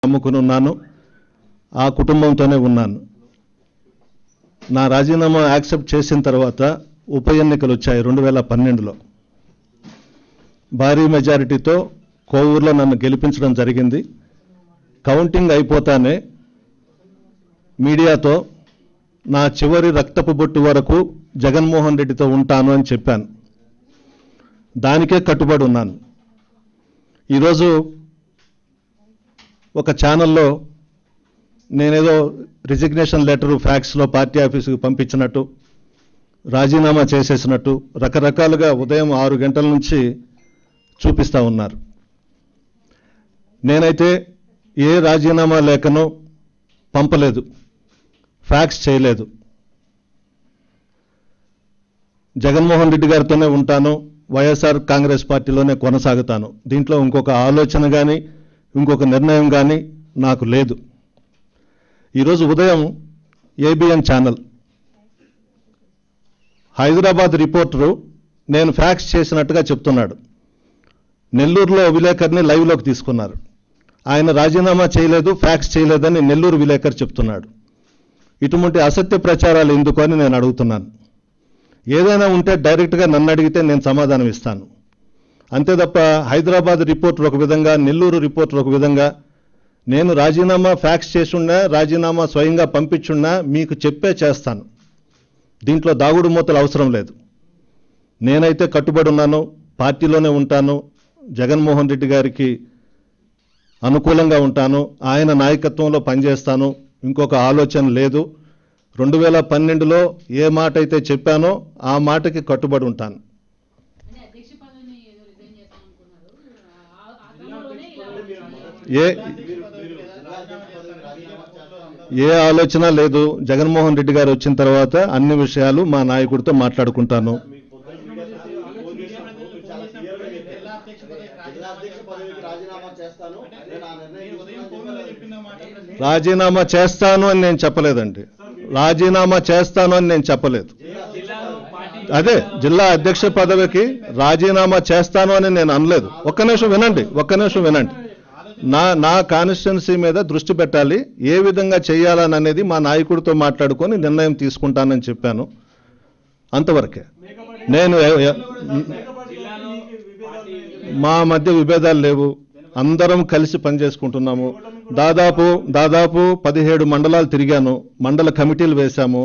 నమ్ముకుని ఉన్నాను, ఆ కుటుంబంతోనే ఉన్నాను. నా రాజీనామా యాక్సెప్ట్ చేసిన తర్వాత ఉప ఎన్నికలు వచ్చాయి 2012లో. భారీ మెజారిటీతో కోవూరులో నన్ను గెలిపించడం జరిగింది. కౌంటింగ్ అయిపోతానే మీడియాతో నా చివరి రక్తపు బొట్టు వరకు జగన్మోహన్ రెడ్డితో ఉంటాను అని చెప్పాను. దానికే కట్టుబడి ఉన్నాను. ఈరోజు ఒక ఛానల్లో నేనేదో రిజిగ్నేషన్ లెటరు ఫ్యాక్స్లో పార్టీ ఆఫీసుకు పంపించినట్టు, రాజీనామా చేసేసినట్టు రకరకాలుగా ఉదయం 6 గంటల నుంచి చూపిస్తూ ఉన్నారు. నేనైతే ఏ రాజీనామా లేఖను పంపలేదు, ఫ్యాక్స్ చేయలేదు. జగన్మోహన్ రెడ్డి గారితోనే ఉంటాను, వైఎస్ఆర్ కాంగ్రెస్ పార్టీలోనే కొనసాగుతాను. దీంట్లో ఇంకొక ఆలోచన కానీ ఇంకొక నిర్ణయం కానీ నాకు లేదు. ఈరోజు ఉదయం ఏబిఎన్ ఛానల్ హైదరాబాద్ రిపోర్టరు నేను ఫ్యాక్స్ చేసినట్టుగా చెప్తున్నాడు. నెల్లూరులో విలేకరిని లైవ్లోకి తీసుకున్నారు. ఆయన రాజీనామా చేయలేదు, ఫ్యాక్స్ చేయలేదని నెల్లూరు విలేకరు చెప్తున్నాడు. ఇటువంటి అసత్య ప్రచారాలు ఎందుకు అని నేను అడుగుతున్నాను. ఏదైనా ఉంటే డైరెక్ట్గా నన్ను అడిగితే నేను సమాధానం ఇస్తాను. అంతే తప్ప హైదరాబాద్ రిపోర్టర్ ఒక విధంగా, నెల్లూరు రిపోర్టర్ ఒక విధంగా, నేను రాజీనామా ఫ్యాక్స్ చేసున్నా, రాజీనామా స్వయంగా పంపించున్నా మీకు చెప్పే చేస్తాను. దీంట్లో దాగుడు మూతలు అవసరం లేదు. నేనైతే కట్టుబడి ఉన్నాను, పార్టీలోనే ఉంటాను, జగన్మోహన్ రెడ్డి గారికి అనుకూలంగా ఉంటాను, ఆయన నాయకత్వంలో పనిచేస్తాను. ఇంకొక ఆలోచన లేదు. 2012లో ఏ మాట అయితే చెప్పానో ఆ మాటకి కట్టుబడి ఉంటాను. ఏ ఆలోచన లేదు. జగన్మోహన్ రెడ్డి గారు వచ్చిన తర్వాత అన్ని విషయాలు మా నాయకుడితో మాట్లాడుకుంటాను. రాజీనామా చేస్తాను అని నేను చెప్పలేదండి. రాజీనామా చేస్తాను అని నేను చెప్పలేదు. అదే జిల్లా అధ్యక్ష పదవికి రాజీనామా చేస్తాను అని నేను అనలేదు. ఒక్క నిమిషం వినండి. నా కాన్స్టిట్యున్సీ మీద దృష్టి పెట్టాలి, ఏ విధంగా చేయాలని అనేది మా నాయకుడితో మాట్లాడుకొని నిర్ణయం తీసుకుంటానని చెప్పాను. అంతవరకే. నేను మా మధ్య విభేదాలు లేవు, అందరం కలిసి పనిచేసుకుంటున్నాము. దాదాపు 17 మండలాలు తిరిగాను, మండల కమిటీలు వేశాము,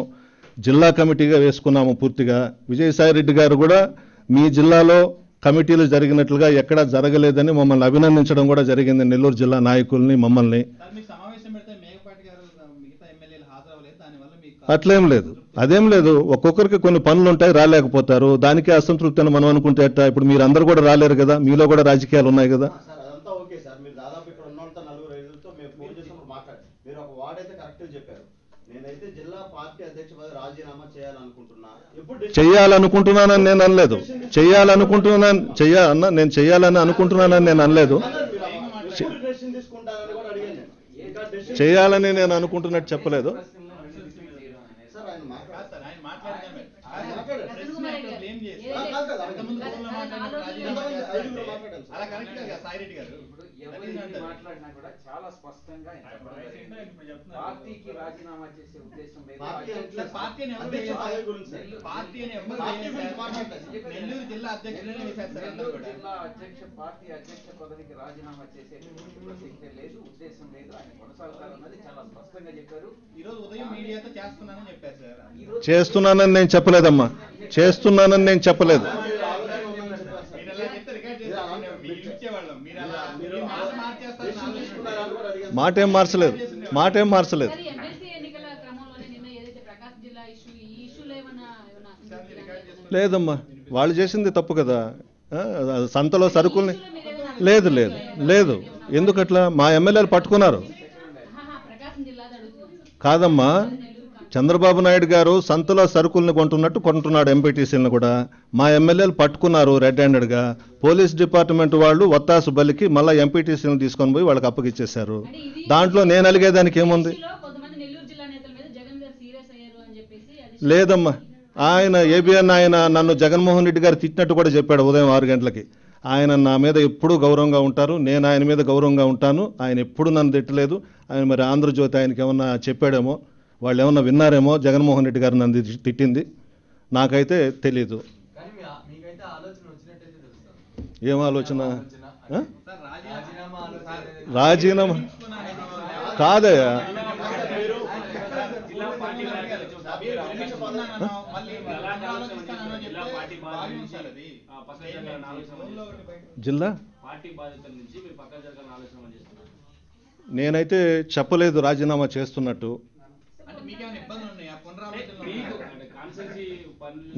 జిల్లా కమిటీగా వేసుకున్నాము పూర్తిగా. విజయసాయి రెడ్డి గారు కూడా మీ జిల్లాలో కమిటీలు జరిగినట్లుగా ఎక్కడా జరగలేదని మమ్మల్ని అభినందించడం కూడా జరిగింది, నెల్లూరు జిల్లా నాయకుల్ని, మమ్మల్ని. అట్లేం లేదు, అదేం లేదు. ఒక్కొక్కరికి కొన్ని పనులు ఉంటాయి, రాలేకపోతారు. దానికే అసంతృప్తి అని మనం అనుకుంటే ఎట్టా? ఇప్పుడు మీరు అందరూ కూడా రాలేరు కదా, మీలో కూడా రాజకీయాలు ఉన్నాయి కదా. చేయాలనుకుంటున్నానని నేను అనలేదు. నేను చేయాలని అనుకుంటున్నానని నేను అనలేదు. చేయాలని నేను అనుకుంటున్నట్టు చెప్పలేదు. మాట్లాడినా కూడా చాలా స్పష్టంగా పార్టీకి రాజీనామా చేసే ఉద్దేశం లేదు. నెల్లూరు జిల్లా పార్టీ అధ్యక్ష పదవికి రాజీనామా చేసేటువంటి ప్రసక్తే లేదు, ఉద్దేశం లేదు, ఆయన కొనసాగుతారన్నది చాలా స్పష్టంగా చెప్పారు. ఈ రోజు ఉదయం మీడియాతో చేస్తున్నానని చెప్పారు సార్. చేస్తున్నానని నేను చెప్పలేదమ్మా, చేస్తున్నానని నేను చెప్పలేదు. మాటేం మార్చలేదు. లేదమ్మా, వాళ్ళు చేసింది తప్పు కదా. సంతలో సరుకుల్ని లేదు. ఎందుకట్లా? మా ఎమ్మెల్యేలు పట్టుకున్నారు. కాదమ్మా, చంద్రబాబు నాయుడు గారు సంతలో సరుకుల్ని కొంటున్నాడు, ఎంపీటీసీలను కూడా. మా ఎమ్మెల్యేలు పట్టుకున్నారు రెడ్ హ్యాండెడ్గా. పోలీస్ డిపార్ట్మెంట్ వాళ్ళు ఒత్తాసు బలికి మళ్ళీ ఎంపీటీసీలను తీసుకొని పోయి వాళ్ళకి అప్పగిచ్చేశారు. దాంట్లో నేను అలిగేదానికి ఏముంది? లేదమ్మా, ఆయన ఏబిఎన్ ఆయన నన్ను జగన్మోహన్ రెడ్డి గారు తిట్టినట్టు కూడా చెప్పాడు ఉదయం 6 గంటలకి. ఆయన నా మీద ఎప్పుడూ గౌరవంగా ఉంటారు, నేను ఆయన మీద గౌరవంగా ఉంటాను. ఆయన ఎప్పుడు నన్ను తిట్టలేదు. ఆయన మరి ఆంధ్రజ్యోతి ఆయనకి ఏమన్నా చెప్పాడేమో, వాళ్ళు ఏమన్నా విన్నారేమో జగన్మోహన్ రెడ్డి గారు నన్ను తిట్టింది, నాకైతే తెలీదు. ఏం ఆలోచన? రాజీనామా కాదయ్యా, జిల్లా నేనైతే చెప్పలేదు రాజీనామా చేస్తున్నట్టు.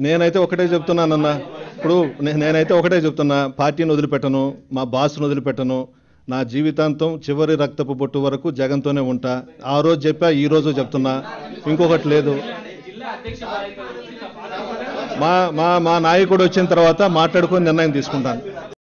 నేనైతే ఒకటే చెప్తున్నానన్నా, ఇప్పుడు నేనైతే ఒకటే చెప్తున్నా, పార్టీని వదిలిపెట్టను, మా బాస్ను వదిలిపెట్టను, నా జీవితాంతం చివరి రక్తపు బొట్టు వరకు జగన్తోనే ఉంటా. ఆ రోజు చెప్పా, ఈ రోజు చెప్తున్నా, ఇంకొకటి లేదు. మా నాయకుడు వచ్చిన తర్వాత మాట్లాడుకొని నిర్ణయం తీసుకుంటాను.